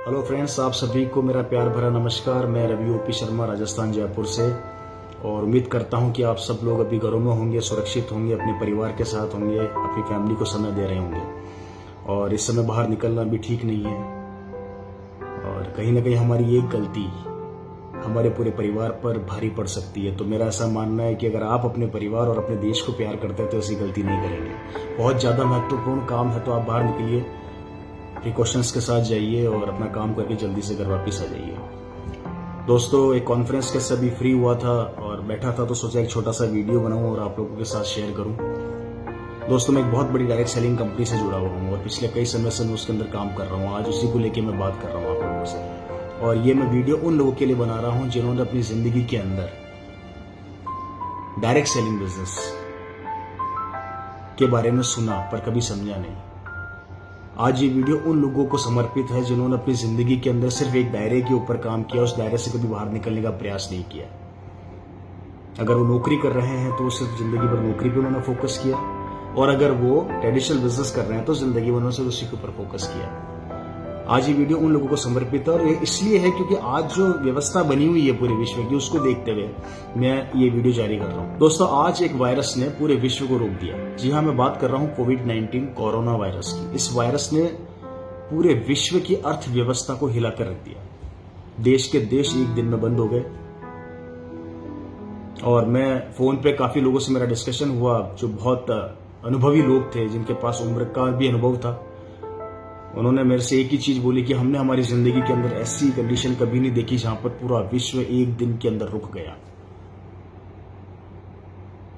Hello friends, आप सभी को मेरा प्यार भरा नमस्कार। मैं रवि ओपी शर्मा, राजस्थान जयपुर से, और उम्मीद करता हूं कि आप सब लोग अभी घरों में होंगे, सुरक्षित होंगे, अपने परिवार के साथ होंगे, अपनी फैमिली को समय दे रहे होंगे। और इस समय बाहर निकलना भी ठीक नहीं है, और कहीं ना कहीं हमारी एक गलती हमारे पूरे परिवार पर भारी पड़ सकती है। तो मेरा ऐसा मानना है कि अगर आप अपने परिवार और अपने देश को प्यार करते हैं तो ऐसी गलती नहीं करेंगे। बहुत ज़्यादा महत्वपूर्ण काम है तो आप बाहर निकलिए, प्रिकॉशंस के साथ जाइए और अपना काम करके जल्दी से घर वापस आ जाइए। दोस्तों, एक कॉन्फ्रेंस के सभी फ्री हुआ था और बैठा था तो सोचा एक छोटा सा वीडियो बनाऊं और आप लोगों के साथ शेयर करूं। दोस्तों, मैं एक बहुत बड़ी डायरेक्ट सेलिंग कंपनी से जुड़ा हुआ हूं और पिछले कई समय से मैं उसके अंदर काम कर रहा हूं। आज उसी को लेकर मैं बात कर रहा हूं आप लोगों से, और ये मैं वीडियो उन लोगों के लिए बना रहा हूं जिन्होंने अपनी जिंदगी के अंदर डायरेक्ट सेलिंग बिजनेस के बारे में सुना पर कभी समझा नहीं। आज ये वीडियो उन लोगों को समर्पित है जिन्होंने अपनी जिंदगी के अंदर सिर्फ एक दायरे के ऊपर काम किया, उस दायरे से कभी बाहर निकलने का प्रयास नहीं किया। अगर वो नौकरी कर रहे हैं तो सिर्फ जिंदगी भर नौकरी पे उन्होंने फोकस किया, और अगर वो ट्रेडिशनल बिजनेस कर रहे हैं तो जिंदगी भर उन्होंने सिर्फ उसी के ऊपर फोकस किया। आज ये वीडियो उन लोगों को समर्पित है, और ये इसलिए है क्योंकि आज जो व्यवस्था बनी हुई है पूरे विश्व की, उसको देखते हुए मैं ये वीडियो जारी कर रहा हूँ। दोस्तों, आज एक वायरस ने पूरे विश्व को रोक दिया। जी हाँ, मैं बात कर रहा हूँ कोविड-19 कोरोना वायरस की। इस वायरस ने पूरे विश्व की अर्थव्यवस्था को हिलाकर रख दिया। देश के देश एक दिन में बंद हो गए, और मैं फोन पे काफी लोगों से मेरा डिस्कशन हुआ जो बहुत अनुभवी लोग थे, जिनके पास उम्र का भी अनुभव था। उन्होंने मेरे से एक ही चीज बोली कि हमने हमारी जिंदगी के अंदर ऐसी कंडीशन कभी नहीं देखी जहां पर पूरा विश्व एक दिन के अंदर रुक गया।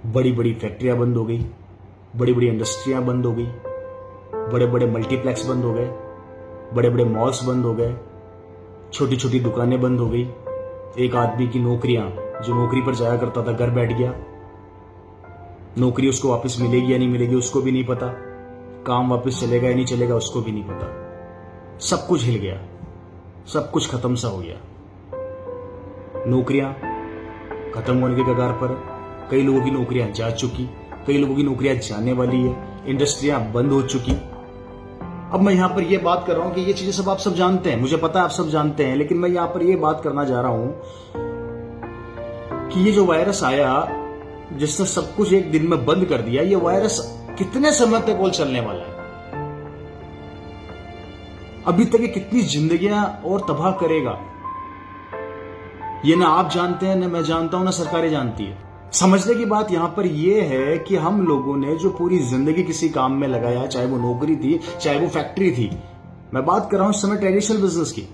बड़ी बड़ी फैक्ट्रियां बंद हो गई, बड़ी बड़ी इंडस्ट्रियां बंद हो गई, बड़े बड़े मल्टीप्लेक्स बंद हो गए, बड़े बड़े मॉल्स बंद हो गए, छोटी छोटी दुकानें बंद हो गई। एक आदमी की नौकरियां, जो नौकरी पर जाया करता था, घर बैठ गया। नौकरी उसको वापस मिलेगी या नहीं मिलेगी उसको भी नहीं पता। काम वापस चलेगा या नहीं चलेगा उसको भी नहीं पता। सब कुछ हिल गया, सब कुछ खत्म सा हो गया। नौकरियां खत्म होने के कगार पर, कई लोगों की नौकरियां जा चुकी, कई लोगों की नौकरियां जाने वाली है, इंडस्ट्रियां बंद हो चुकी। अब मैं यहां पर यह बात कर रहा हूं कि ये चीजें सब आप सब जानते हैं, मुझे पता है आप सब जानते हैं, लेकिन मैं यहां पर यह बात करना चाह रहा हूं कि ये जो वायरस आया जिसने सब कुछ एक दिन में बंद कर दिया, ये वायरस कितने समय तक और चलने वाला है? अभी तक ये कितनी जिंदगियां और तबाह करेगा, ये ना आप जानते हैं, ना मैं जानता हूं, ना सरकारें जानती है। समझने की बात यहां पर यह है कि हम लोगों ने जो पूरी जिंदगी किसी काम में लगाया, चाहे वो नौकरी थी, चाहे वो फैक्ट्री थी, मैं बात कर रहा हूं इस समय ट्रेडिशनल बिजनेस की,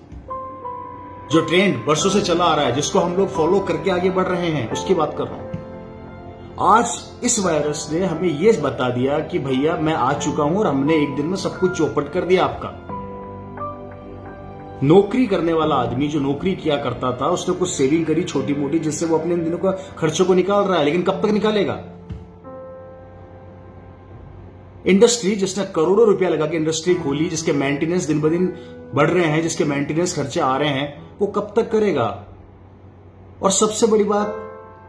जो ट्रेंड वर्षों से चला आ रहा है, जिसको हम लोग फॉलो करके आगे बढ़ रहे हैं, उसकी बात कर रहा हूं। आज इस वायरस ने हमें यह बता दिया कि भैया मैं आ चुका हूं, और हमने एक दिन में सब कुछ चौपट कर दिया आपका। नौकरी करने वाला आदमी जो नौकरी किया करता था, उसने कुछ सेविंग करी छोटी मोटी, जिससे वो अपने दिनों का खर्चों को निकाल रहा है, लेकिन कब तक निकालेगा? इंडस्ट्री जिसने करोड़ों रुपया लगा के इंडस्ट्री खोली, जिसके मेंटेनेंस दिन ब दिन बढ़ रहे हैं, जिसके मेंटेनेंस खर्चे आ रहे हैं, वो कब तक करेगा? और सबसे बड़ी बात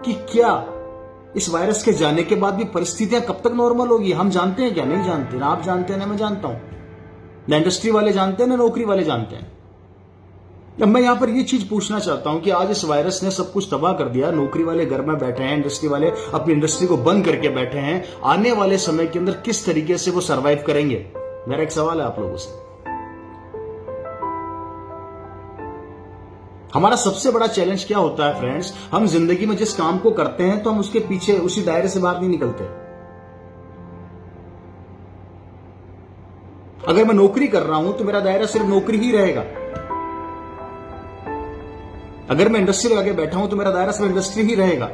कि क्या इस वायरस के जाने के बाद भी परिस्थितियां कब तक नॉर्मल होगी? हम जानते हैं क्या? नहीं जानते। ना आप जानते हैं, ना मैं जानता हूं, ना इंडस्ट्री वाले जानते हैं, ना नौकरी वाले जानते हैं। अब मैं यहां पर यह चीज पूछना चाहता हूं कि आज इस वायरस ने सब कुछ तबाह कर दिया। नौकरी वाले घर में बैठे हैं, इंडस्ट्री वाले अपनी इंडस्ट्री को बंद करके बैठे हैं। आने वाले समय के अंदर किस तरीके से वो सर्वाइव करेंगे? मेरा एक सवाल है आप लोगों से। हमारा सबसे बड़ा चैलेंज क्या होता है फ्रेंड्स? हम जिंदगी में जिस काम को करते हैं तो हम उसके पीछे, उसी दायरे से बाहर नहीं निकलते। अगर मैं नौकरी कर रहा हूं तो मेरा दायरा सिर्फ नौकरी ही रहेगा। अगर मैं इंडस्ट्री लगा के बैठा हूं तो मेरा दायरा सिर्फ इंडस्ट्री ही रहेगा।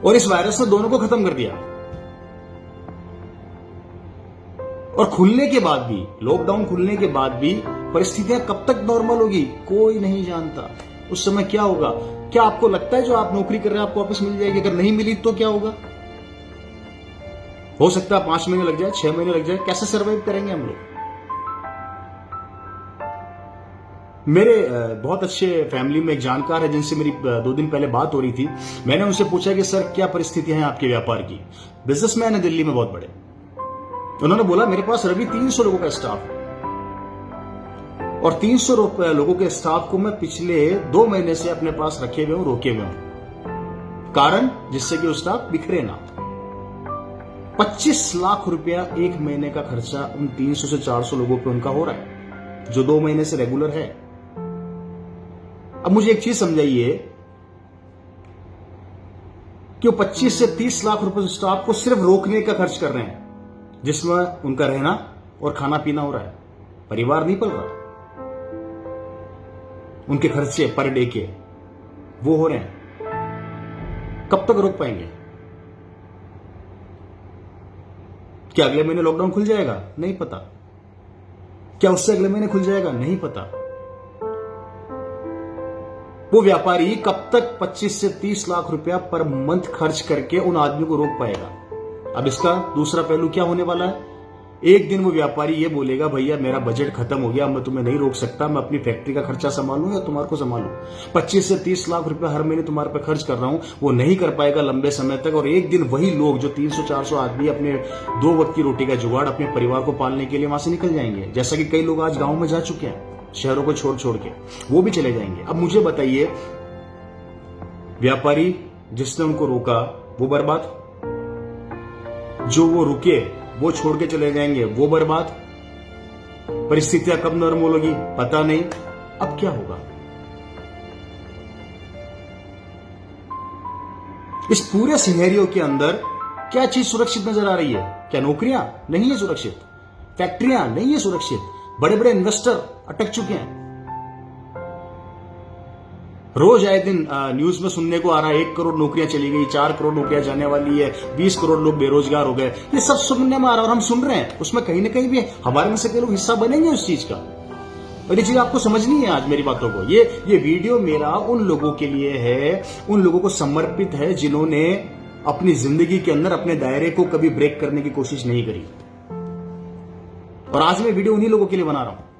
और इस वायरस ने दोनों को खत्म कर दिया। और खुलने के बाद भी, लॉकडाउन खुलने के बाद भी परिस्थितियां कब तक नॉर्मल होगी कोई नहीं जानता। उस समय क्या होगा? क्या आपको लगता है जो आप नौकरी कर रहे हैं आपको वापस मिल जाएगी? अगर नहीं मिली तो क्या होगा? हो सकता है 5 महीने लग जाए, 6 महीने लग जाए। कैसे सर्वाइव करेंगे हम लोग? मेरे बहुत अच्छे फैमिली में एक जानकार है जिनसे मेरी 2 दिन पहले बात हो रही थी। मैंने उनसे पूछा कि सर क्या परिस्थितियां हैं आपके व्यापार की? बिजनेसमैन है दिल्ली में बहुत बड़े। उन्होंने बोला मेरे पास रवि 300 लोगों का स्टाफ है। और 300 लोगों के स्टाफ को मैं पिछले 2 महीने से अपने पास रखे हुए हूं, रोके हुए हूं, कारण जिससे कि वो स्टाफ बिखरे ना। 25 लाख रुपया एक महीने का खर्चा उन 300 से 400 लोगों पे उनका हो रहा है, जो 2 महीने से रेगुलर है। अब मुझे एक चीज समझाइए कि वो 25 से 30 लाख रुपए स्टाफ को सिर्फ रोकने का खर्च कर रहे हैं, जिसमें उनका रहना और खाना पीना हो रहा है, परिवार नहीं पल रहा। उनके खर्चे पर डे के वो हो रहे हैं। कब तक रोक पाएंगे? क्या अगले महीने लॉकडाउन खुल जाएगा? नहीं पता। क्या उससे अगले महीने खुल जाएगा? नहीं पता। वो व्यापारी कब तक 25 से 30 लाख रुपया पर मंथ खर्च करके उन आदमी को रोक पाएगा? अब इसका दूसरा पहलू क्या होने वाला है? एक दिन वो व्यापारी ये बोलेगा, भैया मेरा बजट खत्म हो गया, मैं तुम्हें नहीं रोक सकता, मैं अपनी फैक्ट्री का खर्चा संभालूं या तुम्हारे को संभालूं। 25 से 30 लाख रुपया हर महीने तुम्हारे पे खर्च कर रहा हूं, वो नहीं कर पाएगा लंबे समय तक। और एक दिन वही लोग जो 300-400 आदमी अपने 2 वक्त की रोटी का जुगाड़ अपने परिवार को पालने के लिए वहां से निकल जाएंगे, जैसा कि कई लोग आज गांव में जा चुके हैं, शहरों को छोड़ छोड़ के वो भी चले जाएंगे। अब मुझे बताइए, व्यापारी जिसने उनको रोका वो बर्बाद, जो वो रुके वो छोड़ के चले जाएंगे वो बर्बाद। परिस्थितियां कब नॉर्मल होगी पता नहीं। अब क्या होगा? इस पूरे सिनेरियो के अंदर क्या चीज सुरक्षित नजर आ रही है? क्या नौकरियां नहीं है सुरक्षित? फैक्ट्रियां नहीं है सुरक्षित? बड़े बड़े इन्वेस्टर अटक चुके हैं। रोज आए दिन न्यूज में सुनने को आ रहा है 1 करोड़ नौकरियां चली गई, 4 करोड़ नौकरियां जाने वाली है, 20 करोड़ लोग बेरोजगार हो गए। ये सब सुनने में आ रहा है और हम सुन रहे हैं। उसमें कहीं ना कहीं भी हमारे में से कई लोग हिस्सा बनेंगे उस चीज का। और ये चीज आपको समझनी है आज मेरी बातों को। ये वीडियो मेरा उन लोगों के लिए है, उन लोगों को समर्पित है जिन्होंने अपनी जिंदगी के अंदर अपने दायरे को कभी ब्रेक करने की कोशिश नहीं करी। और आज मैं वीडियो उन्हीं लोगों के लिए बना रहा हूं।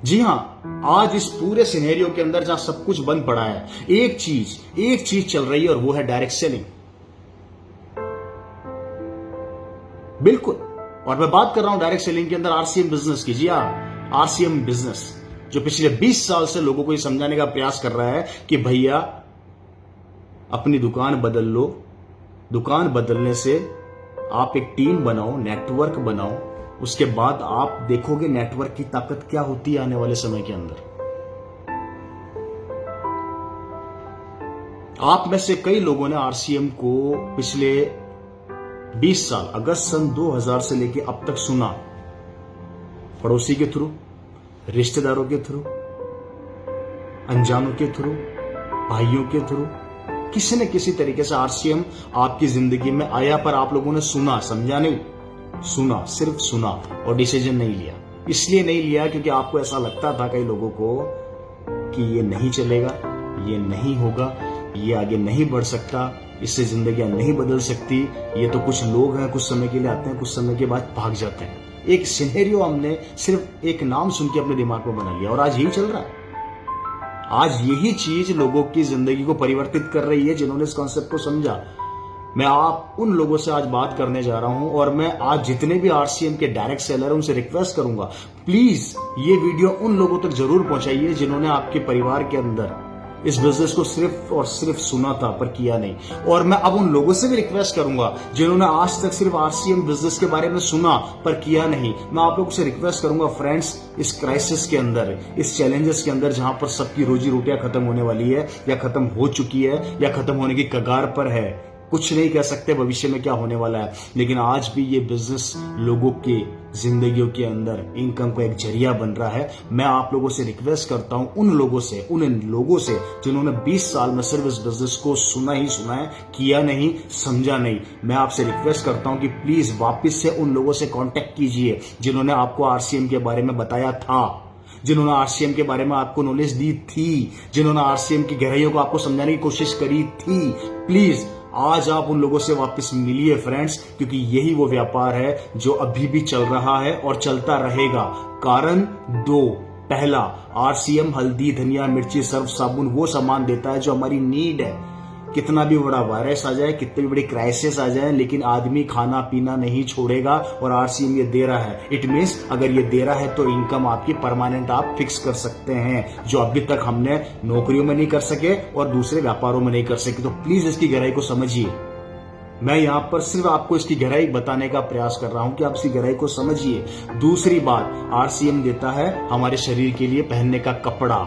जी हां, आज इस पूरे सिनेरियो के अंदर जहां सब कुछ बंद पड़ा है, एक चीज चल रही है और वो है डायरेक्ट सेलिंग। बिल्कुल। और मैं बात कर रहा हूं डायरेक्ट सेलिंग के अंदर आरसीएम बिजनेस की। जी हां, आरसीएम बिजनेस जो पिछले 20 साल से लोगों को ये समझाने का प्रयास कर रहा है कि भैया अपनी दुकान बदल लो। दुकान बदलने से आप एक टीम बनाओ, नेटवर्क बनाओ, उसके बाद आप देखोगे नेटवर्क की ताकत क्या होती है आने वाले समय के अंदर। आप में से कई लोगों ने आरसीएम को पिछले 20 साल अगस्त सन 2000 से लेके अब तक सुना, पड़ोसी के थ्रू, रिश्तेदारों के थ्रू, अनजानों के थ्रू, भाइयों के थ्रू, किसी न किसी तरीके से आरसीएम आपकी जिंदगी में आया, पर आप लोगों ने सुना, समझा नहीं, सुना, सिर्फ सुना और डिसीजन नहीं लिया। इसलिए नहीं लिया क्योंकि आपको ऐसा लगता था कई लोगों को कि ये नहीं चलेगा, ये नहीं होगा, ये आगे नहीं बढ़ सकता, इससे जिंदगियां नहीं बदल सकती, ये तो कुछ लोग हैं, कुछ समय के लिए आते हैं, कुछ समय के बाद भाग जाते हैं। एक सिनेरियो हमने सिर्फ एक नाम सुन के अपने दिमाग में बना लिया और आज यही चल रहा है। आज यही चीज लोगों की जिंदगी को परिवर्तित कर रही है जिन्होंने इस कॉन्सेप्ट को समझा। मैं आप उन लोगों से आज बात करने जा रहा हूं और मैं आज जितने भी आरसीएम के डायरेक्ट सेलर हैं उनसे रिक्वेस्ट करूंगा, प्लीज ये वीडियो उन लोगों तक जरूर पहुंचाइए जिन्होंने आपके परिवार के अंदर इस बिजनेस को सिर्फ और सिर्फ सुना था पर किया नहीं। और मैं अब उन लोगों से भी रिक्वेस्ट करूंगा जिन्होंने आज तक सिर्फ आरसीएम बिजनेस के बारे में सुना पर किया नहीं। मैं आप लोगों से रिक्वेस्ट करूंगा फ्रेंड्स, इस क्राइसिस के अंदर, इस चैलेंजेस के अंदर जहां पर सबकी रोजी रोटियां खत्म होने वाली है या खत्म हो चुकी है या खत्म होने की कगार पर है, कुछ नहीं कह सकते भविष्य में क्या होने वाला है, लेकिन आज भी ये बिजनेस लोगों की जिंदगियों के अंदर इनकम का एक जरिया बन रहा है। मैं आप लोगों से रिक्वेस्ट करता हूं, उन लोगों से जिन्होंने 20 साल में सिर्फ इस बिजनेस को सुना ही सुना है, किया नहीं, समझा नहीं। मैं आपसे रिक्वेस्ट करता हूं कि प्लीज वापस से उन लोगों से कांटेक्ट कीजिए जिन्होंने आपको आरसीएम के बारे में बताया था, जिन्होंने आरसीएम के बारे में आपको नॉलेज दी थी, जिन्होंने आरसीएम की गहराइयों को आपको समझाने की कोशिश करी थी। प्लीज आज आप उन लोगों से वापस मिलिए फ्रेंड्स, क्योंकि यही वो व्यापार है जो अभी भी चल रहा है और चलता रहेगा। कारण 2, पहला, आरसीएम हल्दी, धनिया, मिर्ची, सर्फ, साबुन वो सामान देता है जो हमारी नीड है। कितना भी बड़ा वायरस आ जाए, कितनी भी बड़ी क्राइसिस आ जाए, लेकिन आदमी खाना पीना नहीं छोड़ेगा। और आरसीएम ये दे रहा है, इट मीन्स अगर ये दे रहा है तो इनकम आपकी परमानेंट आप फिक्स कर सकते हैं, जो अभी तक हमने नौकरियों में नहीं कर सके और दूसरे व्यापारों में नहीं कर सके। तो प्लीज इसकी गहराई को समझिए। मैं यहां पर सिर्फ आपको इसकी गहराई बताने का प्रयास कर रहा हूं कि आप इसकी गहराई को समझिए। दूसरी बात, आरसीएम देता है हमारे शरीर के लिए पहनने का कपड़ा।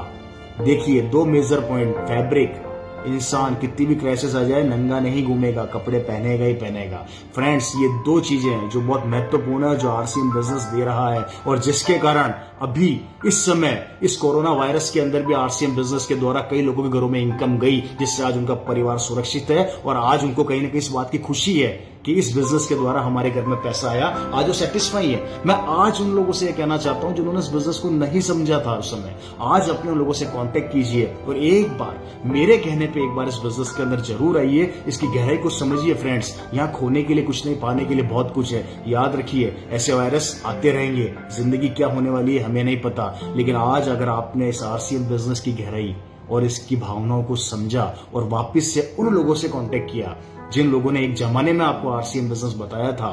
देखिए, दो मेजर पॉइंट, फैब्रिक, इंसान कितनी भी क्राइसिस आ जाए नंगा नहीं घूमेगा, कपड़े पहनेगा ही पहनेगा। फ्रेंड्स, ये दो चीजें हैं जो बहुत महत्वपूर्ण है, जो आरसीएम बिजनेस दे रहा है, और जिसके कारण अभी इस समय इस कोरोना वायरस के अंदर भी आरसीएम बिजनेस के द्वारा कई लोगों के घरों में इनकम गई, जिससे आज उनका परिवार सुरक्षित है और आज उनको कहीं ना कहीं इस बात की खुशी है कि इस बिजनेस के द्वारा हमारे घर में पैसा आया। आज वो सेटिस्फाई है। मैं आज उन लोगों से ये कहना चाहता हूं जिन्होंने इस बिजनेस को नहीं समझा था उस समय, आज अपने उन लोगों से कांटेक्ट कीजिए और एक बार मेरे कहने पे एक बार इस बिजनेस के अंदर जरूर आइए, इसकी गहराई को समझिए। फ्रेंड्स, यहाँ खोने के लिए कुछ नहीं, पाने के लिए बहुत कुछ है। याद रखिए, ऐसे वायरस आते रहेंगे, जिंदगी क्या होने वाली है हमें नहीं पता, लेकिन आज अगर आपने इस आरसीएम बिजनेस की गहराई और इसकी भावनाओं को समझा और वापस से उन लोगों से कांटेक्ट किया जिन लोगों ने एक जमाने में आपको आरसीएम बिजनेस बताया था,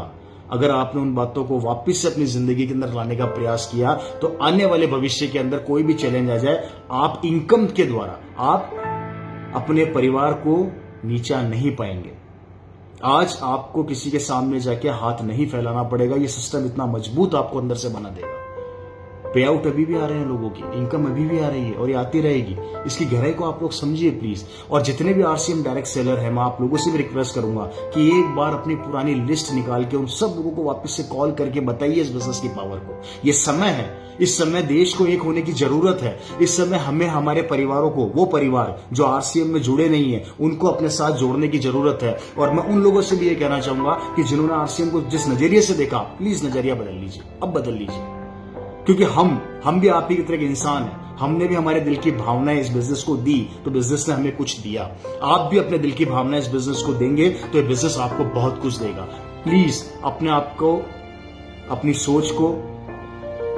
अगर आपने उन बातों को वापस से अपनी जिंदगी के अंदर लाने का प्रयास किया, तो आने वाले भविष्य के अंदर कोई भी चैलेंज आ जाए, आप इनकम के द्वारा आप अपने परिवार को नीचा नहीं पाएंगे। आज आपको किसी के सामने जाके हाथ नहीं फैलाना पड़ेगा। ये सिस्टम इतना मजबूत आपको अंदर से बना देगा। पे आउट अभी भी आ रहे हैं लोगों की, इनकम अभी भी आ रही है और ये आती रहेगी। इसकी गहराई को आप लोग समझिए प्लीज। और जितने भी आरसीएम डायरेक्ट सेलर हैं, मैं आप लोगों से भी रिक्वेस्ट करूंगा कि एक बार अपनी पुरानी लिस्ट निकाल के उन सब लोगों को वापस से कॉल करके बताइए इस बिजनेस की पावर को। ये समय है, इस समय देश को एक होने की जरूरत है। इस समय हमें हमारे परिवारों को, वो परिवार जो आरसीएम में जुड़े नहीं है, उनको अपने साथ जोड़ने की जरूरत है। और मैं उन लोगों से भी ये कहना चाहूंगा कि जिन्होंने आरसीएम को जिस नजरिए से देखा, प्लीज नजरिया बदल लीजिए, अब बदल लीजिए, क्योंकि हम भी आप ही की तरह के इंसान हैं। हमने भी हमारे दिल की भावनाएं इस बिजनेस को दी, तो बिजनेस ने हमें कुछ दिया। आप भी अपने दिल की भावनाएं इस बिजनेस को देंगे तो ये बिजनेस आपको बहुत कुछ देगा। प्लीज अपने आप को, अपनी सोच को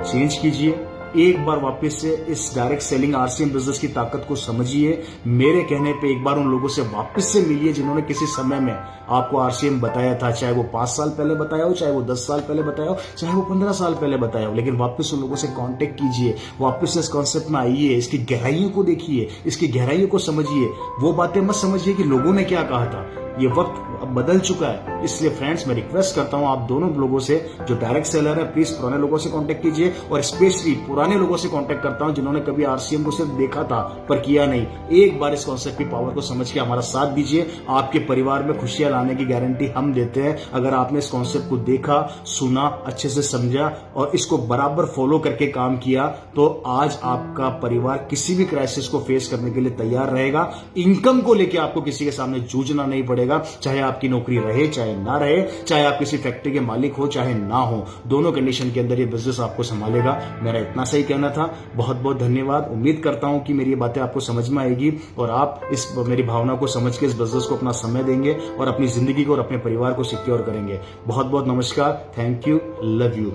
चेंज कीजिए। एक बार वापस से इस डायरेक्ट सेलिंग आरसीएम बिजनेस की ताकत को समझिए। मेरे कहने पे एक बार उन लोगों से वापस से मिलिए जिन्होंने किसी समय में आपको आरसीएम बताया था, चाहे वो 5 साल पहले बताया हो, चाहे वो 10 साल पहले बताया हो, चाहे वो 15 साल पहले बताया हो, लेकिन वापस उन लोगों से कांटेक्ट कीजिए, वापस से इस कॉन्सेप्ट में आइए, इसकी गहराइयों को देखिए, इसकी गहराइयों को समझिए। वो बातें मत समझिए कि लोगों ने क्या कहा था। ये वक्त अब बदल चुका है। इसलिए फ्रेंड्स, मैं रिक्वेस्ट करता हूं आप दोनों लोगों से, जो डायरेक्ट सेलर है, प्लीज पुराने लोगों से कांटेक्ट कीजिए, और स्पेशली पुराने लोगों से कांटेक्ट करता हूं जिन्होंने कभी आरसीएम को सिर्फ देखा था पर किया नहीं। एक बार इस कॉन्सेप्ट की पावर को समझ के हमारा साथ दीजिए। आपके परिवार में खुशियां लाने की गारंटी हम देते हैं। अगर आपने इस कॉन्सेप्ट को देखा, सुना, अच्छे से समझा और इसको बराबर फॉलो करके काम किया, तो आज आपका परिवार किसी भी क्राइसिस को फेस करने के लिए तैयार रहेगा। इनकम को लेकर आपको किसी के सामने जूझना नहीं पड़ेगा, चाहे आपकी नौकरी रहे चाहे ना रहे, चाहे आप किसी फैक्ट्री के मालिक हो चाहे ना हो, दोनों कंडीशन के अंदर ये बिजनेस आपको संभालेगा। मेरा इतना सही कहना था। बहुत बहुत धन्यवाद। उम्मीद करता हूं कि मेरी ये बातें आपको समझ में आएगी और आप इस मेरी भावना को समझ के इस बिजनेस को अपना समय देंगे और अपनी जिंदगी को और अपने परिवार को सिक्योर करेंगे। बहुत बहुत नमस्कार। Thank you. Love you.